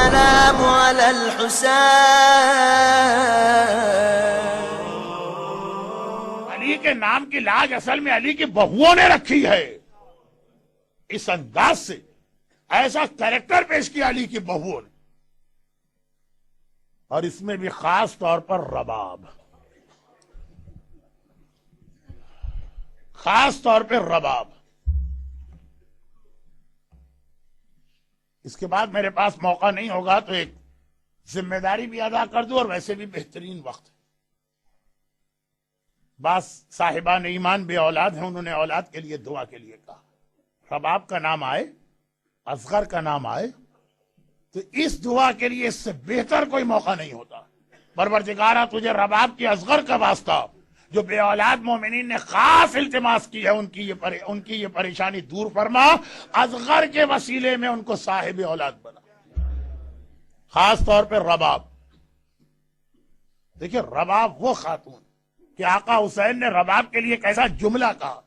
السلام على الحسين. علی کے نام کی لاج اصل میں علی کی بہوؤں نے رکھی ہے. اس انداز سے ایسا کریکٹر پیش کیا علی کی بہوؤں نے، اور اس میں بھی خاص طور پر رباب، خاص طور پہ رباب. اس کے بعد میرے پاس موقع نہیں ہوگا تو ایک ذمہ داری بھی ادا کر دوں، اور ویسے بھی بہترین وقت. بعض صاحبان ایمان بے اولاد ہیں، انہوں نے اولاد کے لیے دعا کے لیے کہا. رباب کا نام آئے، اصغر کا نام آئے تو اس دعا کے لیے اس سے بہتر کوئی موقع نہیں ہوتا. پروردگارہ تجھے رباب کی اصغر کا واسطہ، جو بے اولاد مومنین نے خاص التماس کی ہے، ان کی یہ پریشانی دور فرما. اصغر کے وسیلے میں ان کو صاحب اولاد بنا، خاص طور پہ رباب. دیکھیں رباب وہ خاتون کہ آقا حسین نے رباب کے لیے کیسا جملہ کہا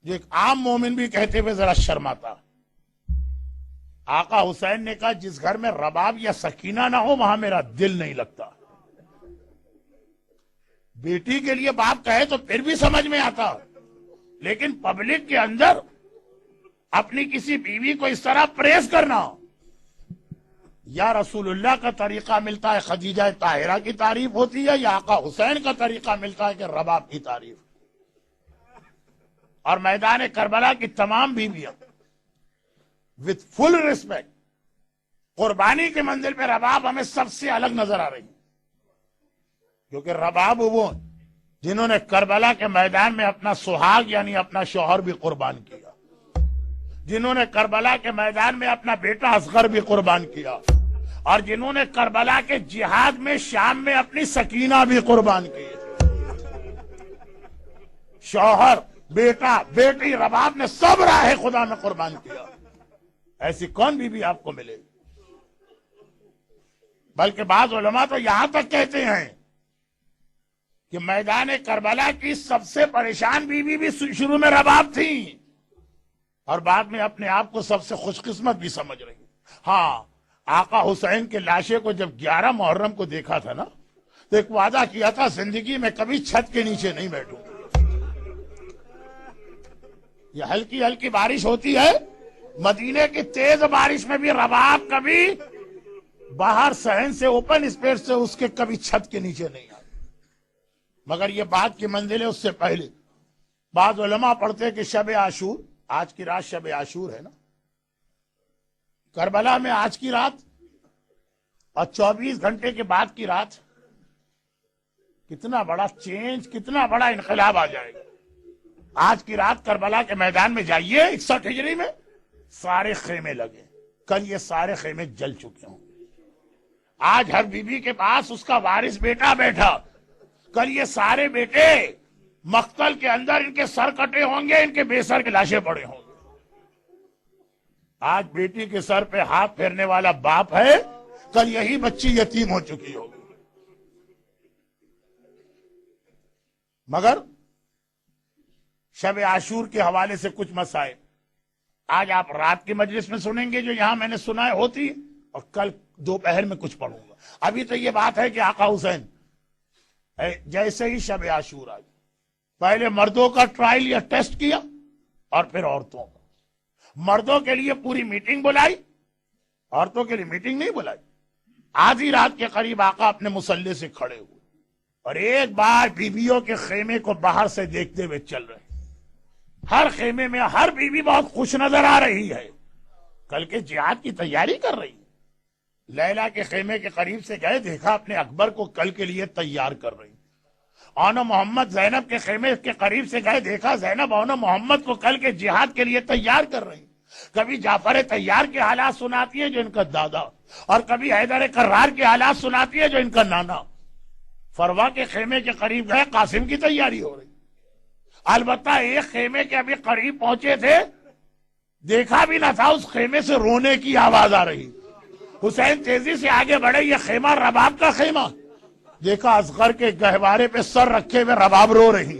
جو ایک عام مومن بھی کہتے ہوئے ذرا شرماتا. آقا حسین نے کہا جس گھر میں رباب یا سکینہ نہ ہو وہاں میرا دل نہیں لگتا. بیٹی کے لیے باپ کہے تو پھر بھی سمجھ میں آتا، لیکن پبلک کے اندر اپنی کسی بیوی کو اس طرح پریس کرنا. یا رسول اللہ کا طریقہ ملتا ہے خدیجہ طاہرہ کی تعریف ہوتی ہے، یا آقا حسین کا طریقہ ملتا ہے کہ رباب کی تعریف. اور میدان کربلا کی تمام بیویاں وتھ فل ریسپیکٹ قربانی کے منزل پہ رباب ہمیں سب سے الگ نظر آ رہی ہے، کیونکہ رباب وہ جنہوں نے کربلا کے میدان میں اپنا سہاگ یعنی اپنا شوہر بھی قربان کیا، جنہوں نے کربلا کے میدان میں اپنا بیٹا اصغر بھی قربان کیا، اور جنہوں نے کربلا کے جہاد میں شام میں اپنی سکینہ بھی قربان کی. شوہر، بیٹا، بیٹی، رباب نے سب راہ خدا میں قربان کیا. ایسی کون بھی آپ کو ملے گی؟ بلکہ بعض علماء تو یہاں تک کہتے ہیں کہ میدان کربلا کی سب سے پریشان بیوی بھی شروع میں رباب تھی، اور بعد میں اپنے آپ کو سب سے خوش قسمت بھی سمجھ رہی. ہاں، آقا حسین کے لاشے کو جب 11 محرم کو دیکھا تھا نا تو ایک وعدہ کیا تھا زندگی میں کبھی چھت کے نیچے نہیں بیٹھوں. یہ ہلکی ہلکی بارش ہوتی ہے، مدینے کی تیز بارش میں بھی رباب کبھی باہر صحن سے اوپن اسپیس سے اس کے کبھی چھت کے نیچے نہیں آتی. مگر یہ بات کی منزل ہے. اس سے پہلے بعض علماء پڑھتے کہ شب عاشور، آج کی رات شب عاشور ہے نا، کربلا میں آج کی رات اور 24 گھنٹے کے بعد کی رات کتنا بڑا چینج، کتنا بڑا انقلاب آ جائے گا. آج کی رات کربلا کے میدان میں جائیے 61 ہجری میں سارے خیمے لگے، کل یہ سارے خیمے جل چکے ہوں. آج ہر بیوی کے پاس اس کا وارث بیٹا بیٹھا، کل یہ سارے بیٹے مقتل کے اندر ان کے سر کٹے ہوں گے، ان کے بے سر کے لاشیں پڑے ہوں گے. آج بیٹی کے سر پہ ہاتھ پھیرنے والا باپ ہے، کل یہی بچی یتیم ہو چکی ہوگی. مگر شب عاشور کے حوالے سے کچھ مسائل آج آپ رات کی مجلس میں سنیں گے جو یہاں میں نے سنا ہے ہوتی، اور کل دوپہر میں کچھ پڑھوں گا. ابھی تو یہ بات ہے کہ آقا حسین جیسے ہی شب عاشور آئی پہلے مردوں کا ٹرائل یا ٹیسٹ کیا اور پھر عورتوں کا. مردوں کے لیے پوری میٹنگ بلائی، عورتوں کے لیے میٹنگ نہیں بلائی. آدھی رات کے قریب آقا اپنے مسلح سے کھڑے ہوئے اور ایک بار بیویوں کے خیمے کو باہر سے دیکھتے ہوئے چل رہے. ہر خیمے میں ہر بیوی بہت خوش نظر آ رہی ہے، کل کے جہاد کی تیاری کر رہی. لیلا کے خیمے کے قریب سے گئے، دیکھا اپنے اکبر کو کل کے لیے تیار کر رہی. آنا محمد زینب کے خیمے کے قریب سے گئے، دیکھا زینب آنا محمد کو کل کے جہاد کے لیے تیار کر رہی. کبھی جعفر تیار کے حالات سناتی ہے جو ان کا دادا، اور کبھی حیدر کرار کے حالات سناتی ہے جو ان کا نانا. فروا کے خیمے کے قریب گئے، قاسم کی تیاری ہو رہی. البتہ ایک خیمے کے ابھی قریب پہنچے تھے، دیکھا بھی نہ تھا اس خیمے سے رونے کی آواز آ رہی. حسین تیزی سے آگے بڑھے، یہ خیمہ رباب کا خیمہ. دیکھا اصغر کے گہوارے پہ سر رکھے ہوئے رباب رو رہی.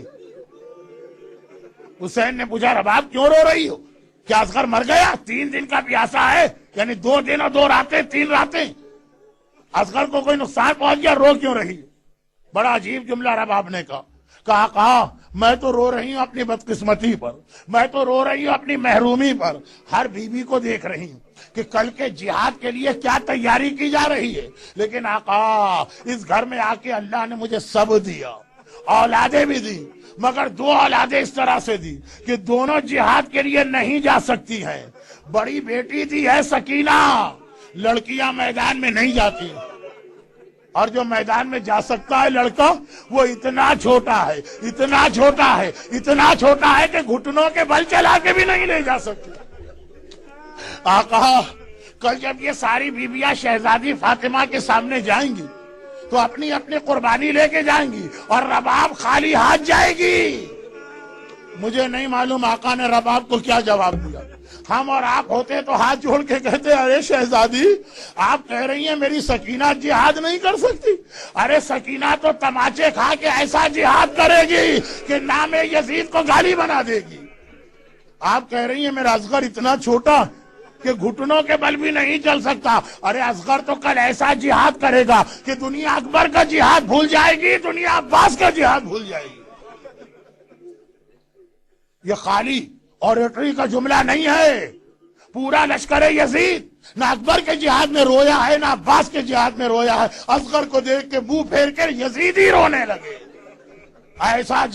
حسین نے پوچھا رباب کیوں رو رہی ہو؟ کیا اصغر مر گیا؟ 3 دن کا پیاسا ہے، یعنی 2 دن اور 2 راتیں 3 راتیں اصغر کو کوئی نقصان پہنچ گیا رو کیوں رہی؟ بڑا عجیب جملہ رباب نے کہا میں تو رو رہی ہوں اپنی بدقسمتی پر، میں تو رو رہی ہوں اپنی محرومی پر، ہر بیوی کو دیکھ رہی ہوں کہ کل کے جہاد کے لیے کیا تیاری کی جا رہی ہے، لیکن آقا اس گھر میں آ کے اللہ نے مجھے سب دیا، اولادیں بھی دی، مگر 2 اولادیں اس طرح سے دی کہ دونوں جہاد کے لیے نہیں جا سکتی ہیں۔ بڑی بیٹی دی ہے سکینہ، لڑکیاں میدان میں نہیں جاتی، اور جو میدان میں جا سکتا ہے لڑکا وہ اتنا چھوٹا ہے، اتنا چھوٹا ہے، اتنا چھوٹا ہے کہ گھٹنوں کے بل چلا کے بھی نہیں لے جا سکتے۔ آقا کل جب یہ ساری بیویاں شہزادی فاطمہ کے سامنے جائیں گی تو اپنی اپنی قربانی لے کے جائیں گی اور رباب خالی ہاتھ جائے گی۔ مجھے نہیں معلوم آقا نے رباب کو کیا جواب دیا۔ ہم اور آپ ہوتے تو ہاتھ جوڑ کے کہتے ارے شہزادی آپ کہہ رہی ہیں میری سکینہ جہاد نہیں کر سکتی، ارے سکینہ تو تماچے کھا کے ایسا جہاد کرے گی کہ نام یزید کو گالی بنا دے گی۔ آپ کہہ رہی ہیں میرا اصغر اتنا چھوٹا کہ گھٹنوں کے بل بھی نہیں چل سکتا، ارے اصغر تو کل ایسا جہاد کرے گا کہ دنیا اکبر کا جہاد بھول جائے گی، دنیا عباس کا جہاد بھول جائے گی۔ یہ خالی اوریٹری کا جملہ نہیں ہے، پورا لشکر یزید نہ اکبر کے جہاد میں رویا ہے نہ عباس کے جہاد میں رویا ہے، اصغر کو دیکھ کے منہ پھیر کر یزیدی رونے لگے۔ ایسا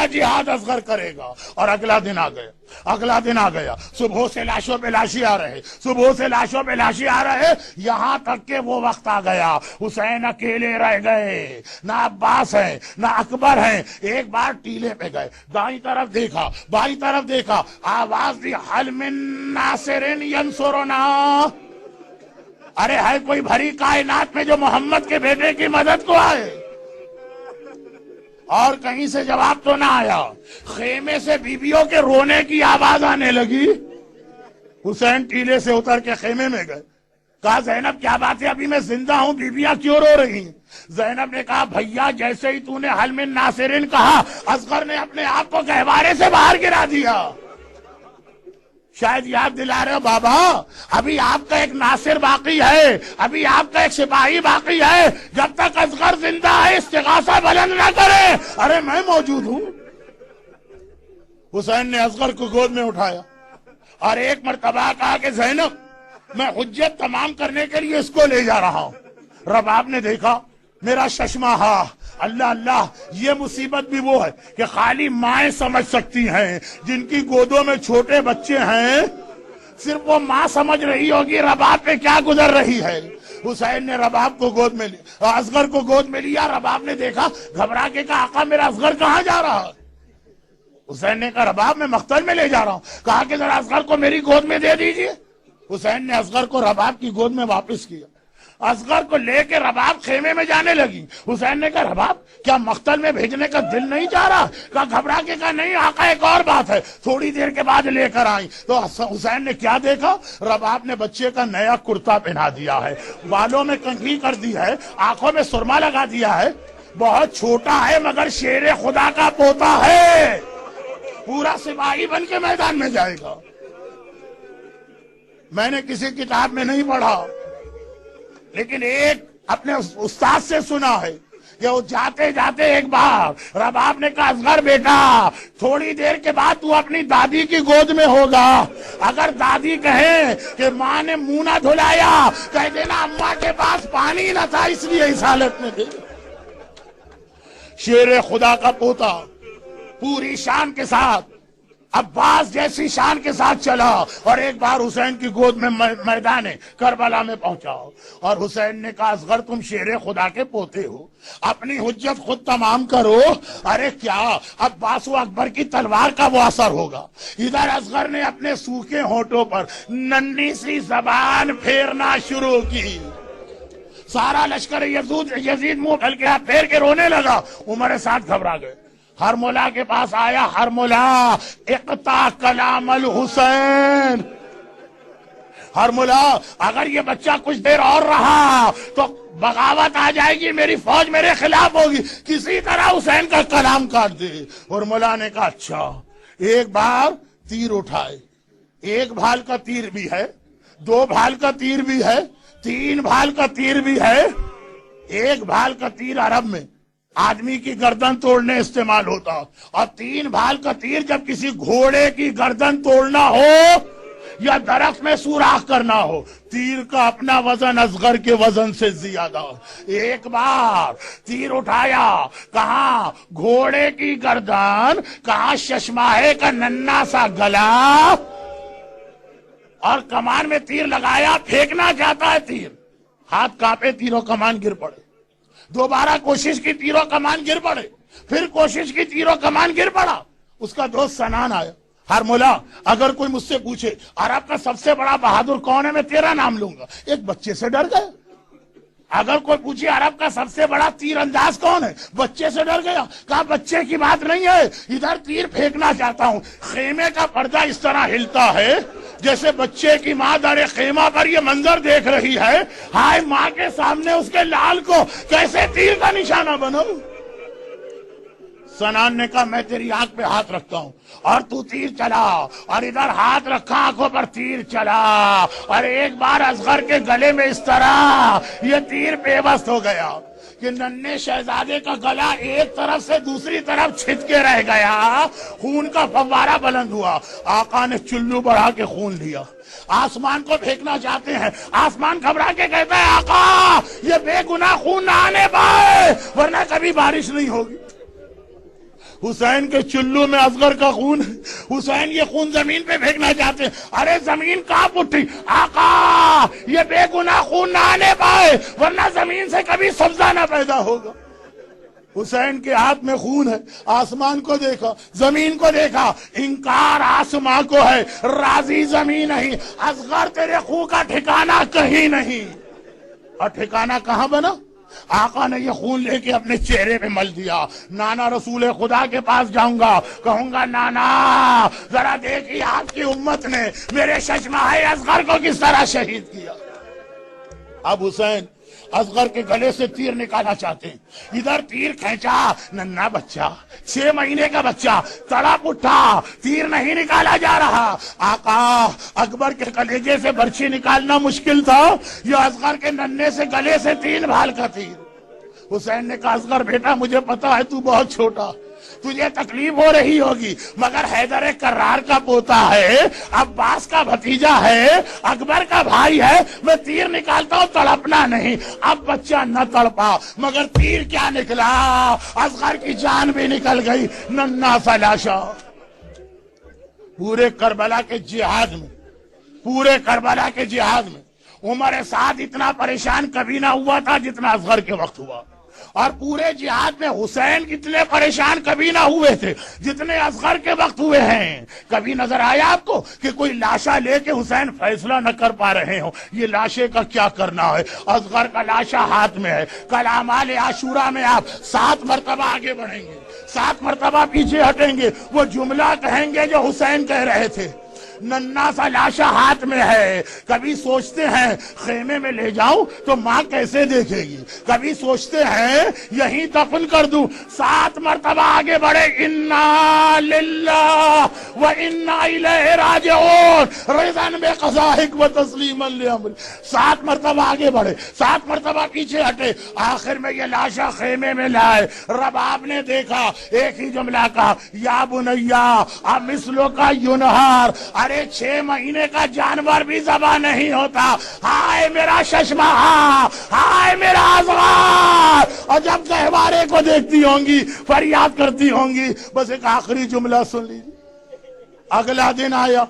جہاد اصغر کرے گا۔ اور اگلا دن آ گیا، صبح سے لاشوں پہ لاشیں آ رہے، یہاں تک کہ وہ وقت آ گیا حسین اکیلے رہ گئے، نہ عباس ہیں نہ اکبر ہیں۔ ایک بار ٹیلے پہ گئے، دائیں طرف دیکھا بائیں طرف دیکھا، آواز دی حل من ناصر ینصرنا، ارے ہے کوئی بھری کائنات میں جو محمد کے بیٹے کی مدد کو آئے؟ اور کہیں سے جواب تو نہ آیا۔ خیمے سے بیویوں کے رونے کی آواز آنے لگی۔ حسین ٹیلے سے اتر کے خیمے میں گئے، کہا زینب کیا بات ہے، ابھی میں زندہ ہوں، بیویاں کیوں رو رہی ہیں؟ زینب نے کہا بھیا جیسے ہی تو نے حل من ناصرین کہا اصغر نے اپنے آپ کو گہوارے سے باہر گرا دیا۔ شاید یاد دلا رہے ہو بابا، ابھی آپ کا ایک ناصر باقی ہے، ابھی آپ کا ایک سپاہی باقی ہے، جب تک اصغر زندہ ہے استغاثہ بلند نہ کرے۔ ارے میں موجود ہوں۔ حسین نے اصغر کو گود میں اٹھایا اور ایک مرتبہ کہا کہ زینب میں حجت تمام کرنے کے لیے اس کو لے جا رہا ہوں۔ رباب نے دیکھا میرا ششمہ ہا، اللہ اللہ، یہ مصیبت بھی وہ ہے کہ خالی مائیں سمجھ سکتی ہیں، جن کی گودوں میں چھوٹے بچے ہیں صرف وہ ماں سمجھ رہی ہوگی رباب پہ کیا گزر رہی ہے۔ حسین نے رباب کو گود میں لیا، اصغر کو گود میں لیا۔ رباب نے دیکھا، گھبرا کے کہا آقا میرا اصغر کہاں جا رہا ہے؟ حسین نے کہا رباب میں مقتل میں لے جا رہا ہوں۔ کہا کہ ذرا اصغر کو میری گود میں دے دیجئے۔ حسین نے اصغر کو رباب کی گود میں واپس کیا، اصغر کو لے کے رباب خیمے میں جانے لگی۔ حسین نے کہا رباب کیا مقتل میں بھیجنے کا دل نہیں چاہ رہا؟ کہا گھبرا کے کہا نہیں آقا ایک اور بات ہے، تھوڑی دیر کے بعد لے کر آئی۔ تو حسین نے کیا دیکھا؟ رباب نے بچے کا نیا کرتا پہنا دیا ہے، بالوں میں کنگھی کر دی ہے، آنکھوں میں سرما لگا دیا ہے، بہت چھوٹا ہے مگر شیر خدا کا پوتا ہے، پورا سپاہی بن کے میدان میں جائے گا۔ میں نے کسی کتاب میں نہیں پڑھا، لیکن ایک اپنے استاد سے سنا ہے کہ وہ جاتے جاتے ایک بار رباب نے کہا اصغر بیٹا تھوڑی دیر کے بعد تو اپنی دادی کی گود میں ہوگا، اگر دادی کہیں کہ ماں نے منہ نہ دھلایا کہہ دینا اماں کے پاس پانی نہ تھا اس لیے اس حالت میں تھے۔ شیر خدا کا پوتا پوری شان کے ساتھ عباس جیسی شان کے ساتھ چلا اور ایک بار حسین کی گود میں میدان کربلا میں پہنچا، اور حسین نے کہا اصغر تم شیر خدا کے پوتے ہو، اپنی حجت خود تمام کرو۔ ارے کیا عباس و اکبر کی تلوار کا وہ اثر ہوگا؟ ادھر اصغر نے اپنے سوکھے ہونٹوں پر ننھی سی زبان پھیرنا شروع کی، سارا لشکر یزید منہ ڈھل کے ہاتھ پھیر کے رونے لگا۔ عمر سعد گھبرا گئے، ہرملا کے پاس آیا، ہرملا اقطع کلام الحسین، ہرملا اگر یہ بچہ کچھ دیر اور رہا تو بغاوت آ جائے گی، میری فوج میرے خلاف ہوگی، کسی طرح حسین کا کلام کاٹ دے۔ ہرملا نے کہا اچھا۔ ایک بار تیر اٹھائے، ایک بھال کا تیر بھی ہے 2 بھال کا تیر بھی ہے، 3 بھال کا تیر بھی ہے۔ 1 بھال کا تیر عرب میں آدمی کی گردن توڑنے استعمال ہوتا، اور 3 بھال کا تیر جب کسی گھوڑے کی گردن توڑنا ہو یا درخت میں سوراخ کرنا ہو۔ تیر کا اپنا وزن اصغر کے وزن سے زیادہ۔ ایک بار تیر اٹھایا، کہاں گھوڑے کی گردن، کہاں ششماہے کا ننھا سا گلا، اور کمان میں تیر لگایا، پھینکنا چاہتا ہے تیر، ہاتھ کانپے، تیروں کمان گر پڑے۔ دوبارہ کوشش کی، تیروں کمان گر پڑے، پھر کوشش کی، تیروں کمان گر پڑا۔ اس کا دوست سنان آیا، ہر مولا اگر کوئی مجھ سے پوچھے عرب کا سب سے بڑا بہادر کون ہے، میں تیرا نام لوں گا۔ ایک بچے سے ڈر گیا۔ اگر کوئی پوچھے عرب کا سب سے بڑا تیر انداز کون ہے، بچے سے ڈر گیا۔ کہا بچے کی بات نہیں ہے، ادھر تیر پھینکنا چاہتا ہوں۔ خیمے کا پردہ اس طرح ہلتا ہے جیسے بچے کی ماں در خیمہ پر یہ منظر دیکھ رہی ہے، ہائے ماں کے سامنے اس کے لال کو کیسے تیر کا نشانہ بناؤں۔ سنان نے کہا میں تیری آنکھ پہ ہاتھ رکھتا ہوں اور تو تیر چلا، اور ادھر ہاتھ رکھا، آنکھوں پر تیر چلا، اور ایک بار اصغر کے گلے میں اس طرح یہ تیر پیوست ہو گیا کہ ننھے شہزادے کا گلا ایک طرف سے دوسری طرف چھت کے رہ گیا، خون کا فوارہ بلند ہوا۔ آقا نے چلو بڑھا کے خون لیا، آسمان کو پھینکنا چاہتے ہیں، آسمان گھبرا کے کہتا ہے آقا یہ بے گناہ خون نہ آنے پائے ورنہ کبھی بارش نہیں ہوگی۔ حسین کے چلو میں اصغر کا خون ہے، حسین یہ خون زمین پہ پھینکنا چاہتے ہیں، ارے زمین کانپ اٹھی، آقا یہ بے گناہ خون نہ آنے پائے ورنہ زمین سے کبھی سبزہ نہ پیدا ہوگا۔ حسین کے ہاتھ میں خون ہے، آسمان کو دیکھا، زمین کو دیکھا، انکار آسمان کو ہے، راضی زمین نہیں۔ اصغر تیرے خون کا ٹھکانہ کہیں نہیں۔ اور ٹھکانہ کہاں بنا؟ آقا نے یہ خون لے کے اپنے چہرے پہ مل دیا۔ نانا رسول خدا کے پاس جاؤں گا، کہوں گا نانا ذرا دیکھیے آپ کی امت نے میرے ششماہے اصغر کو کس طرح شہید کیا۔ اب حسین اصغر کے گلے سے تیر نکالنا چاہتے ہیں، ادھر تیر کھینچا، ننھا بچہ 6 مہینے کا بچہ تڑپ اٹھا، تیر نہیں نکالا جا رہا۔ آقا اکبر کے کلیجے سے برچھی نکالنا مشکل تھا، یہ اصغر کے ننھے سے گلے سے 3 بھال کا تیر۔ حسین نے کہا اصغر بیٹا مجھے پتا ہے تو بہت چھوٹا، تجھے تکلیف ہو رہی ہوگی، مگر حیدر کرار کا پوتا ہے، عباس کا بھتیجا ہے، اکبر کا بھائی ہے، میں تیر نکالتا ہوں تڑپنا نہیں۔ اب بچہ نہ تڑپا مگر تیر کیا نکلا، اصغر کی جان بھی نکل گئی، ننھا سا لاشا۔ پورے کربلا کے جہاد میں عمر سعد اتنا پریشان کبھی نہ ہوا تھا جتنا اصغر کے وقت ہوا، اور پورے جہاد میں حسین اتنے پریشان کبھی نہ ہوئے تھے جتنے اصغر کے وقت ہوئے ہیں۔ کبھی نظر آیا آپ کو کہ کوئی لاشا لے کے حسین فیصلہ نہ کر پا رہے ہوں یہ لاشے کا کیا کرنا ہے؟ اصغر کا لاشا ہاتھ میں ہے۔ کل اعمال عاشورہ میں آپ 7 مرتبہ آگے بڑھیں گے، 7 مرتبہ پیچھے ہٹیں گے، وہ جملہ کہیں گے جو حسین کہہ رہے تھے۔ ننھا سا لاشا ہاتھ میں ہے، کبھی سوچتے ہیں خیمے میں لے جاؤں تو ماں کیسے دیکھے گی، کبھی سوچتے ہیں یہیں دفن کر دوں۔ 7 مرتبہ آگے بڑھے، انا للہ و انا الیہ راجعون، رضا بقضائک و تسلیما لامر۔ 7 مرتبہ آگے بڑھے، 7 مرتبہ پیچھے ہٹے، آخر میں یہ لاشا خیمے میں لائے۔ رباب نے دیکھا، ایک ہی جملہ کہا، یا بنیا امثلو کا ینہار، ارے 6 مہینے کا جانور بھی ذبح نہیں ہوتا، ہائے میرا ششماہا، ہائے میرا اصغر۔ اور جب گہوارے کو دیکھتی ہوں گی فریاد کرتی ہوں گی۔ بس ایک آخری جملہ سن لیجیے۔ اگلا دن آیا،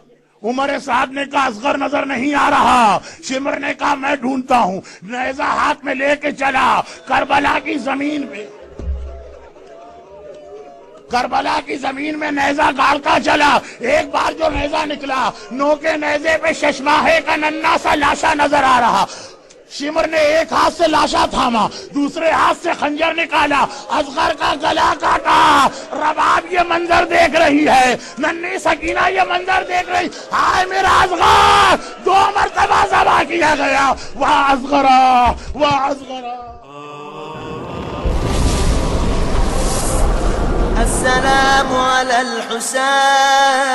عمر سعد نے کہا اصغر نظر نہیں آ رہا، شمر نے کہا میں ڈھونڈتا ہوں، نیزہ ہاتھ میں لے کے چلا کربلا کی زمین پہ، کربلا کی زمین میں نیزہ گاڑتا چلا۔ ایک بار جو نیزہ نکلا، نوکے نیزے پہ ششماہے کا ننھا سا لاشا نظر آ رہا۔ شمر نے ایک ہاتھ سے لاشا تھاما، دوسرے ہاتھ سے خنجر نکالا، اصغر کا گلا کاٹا۔ رباب یہ منظر دیکھ رہی ہے، ننھی سکینہ یہ منظر دیکھ رہی، ہائے میرا اصغر، 2 مرتبہ ذبح کیا گیا، واہ اصغرا، واہ اصغرا۔ السلام على الحسين